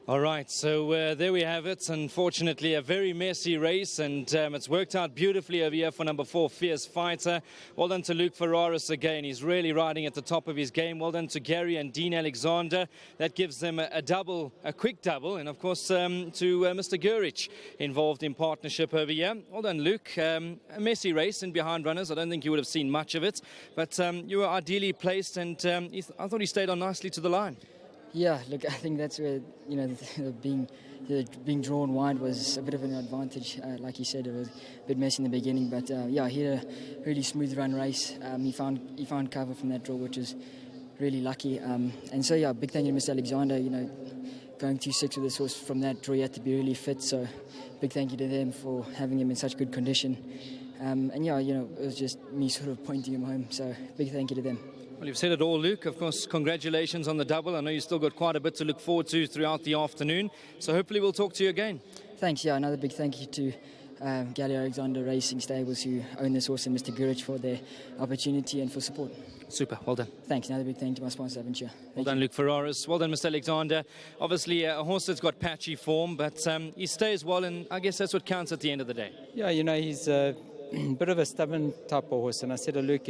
All right, so there we have it. Unfortunately, a very messy race, and it's worked out beautifully over here for number 4, Fierce Fighter. Well done to Luke Ferraris again. He's really riding at the top of his game. Well done to Gary and Dean Alexander. That gives them a quick double. And, of course, to Mr. Gurich involved in partnership over here. Well done, Luke. A messy race in behind runners. I don't think you would have seen much of it. But you were ideally placed, and I thought he stayed on nicely to the line. Yeah, look, I think that's where, being drawn wide was a bit of an advantage. Like you said, it was a bit messy in the beginning, but yeah, he had a really smooth run race. He found cover from that draw, which was really lucky. And so, yeah, big thank you to Mr. Alexander. Going 2-6 with this horse from that draw, he had to be really fit. So, big thank you to them for having him in such good condition. And yeah, it was just me sort of pointing him home. So, big thank you to them. Well, you've said it all, Luke. Of course, congratulations on the double. I know you've still got quite a bit to look forward to throughout the afternoon. So hopefully we'll talk to you again. Thanks. Yeah, another big thank you to Gally Alexander Racing Stables, who own this horse, and Mr. Gurich for their opportunity and for support. Super. Well done. Thanks. Another big thank you to my sponsor, Aventure. Well done, Luke Ferraris. Well done, Mr. Alexander. Obviously, a horse that's got patchy form, but he stays well, and I guess that's what counts at the end of the day. Yeah, he's a bit of a stubborn type of horse, and I said to Luke,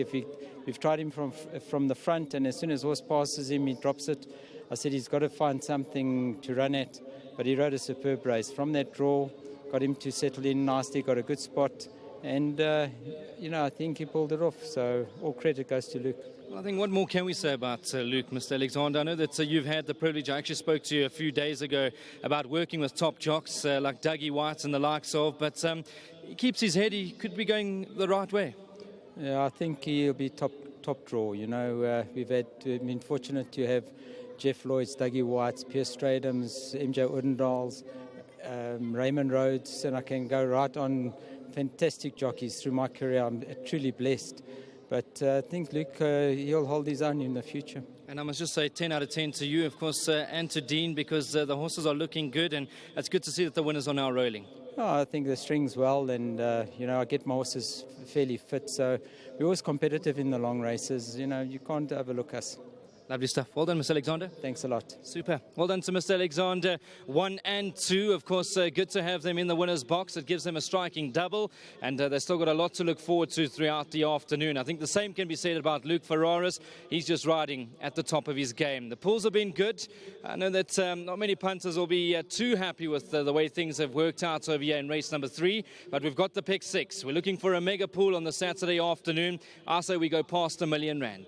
we've tried him from the front, and as soon as horse passes him, he drops it. I said he's got to find something to run at, but he rode a superb race. From that draw, got him to settle in nicely, got a good spot, and, I think he pulled it off, so all credit goes to Luke. Well, I think what more can we say about Luke, Mr. Alexander? I know that you've had the privilege, I actually spoke to you a few days ago about working with top jocks like Dougie White and the likes of, but he keeps his head, he could be going the right way. Yeah, I think he'll be top draw. We've been fortunate to have Jeff Lloyd's, Dougie White's, Pierce Stradham's, MJ Udendal's, Raymond Rhodes, and I can go right on. Fantastic jockeys through my career. I'm truly blessed. But I think Luke, he'll hold his own in the future. And I must just say 10 out of 10 to you, of course, and to Dean, because the horses are looking good, and it's good to see that the winners are now rolling. Oh, I think the string's well, and, I get my horses fairly fit, so we're always competitive in the long races. You can't overlook us. Lovely stuff. Well done, Mr. Alexander. Thanks a lot. Super. Well done to Mr. Alexander. 1 and 2, of course, good to have them in the winner's box. It gives them a striking double, and they've still got a lot to look forward to throughout the afternoon. I think the same can be said about Luke Ferraris. He's just riding at the top of his game. The pulls have been good. I know that not many punters will be too happy with the way things have worked out over here in race number 3, but we've got the pick 6. We're looking for a mega pool on the Saturday afternoon. I say we go past R1 million.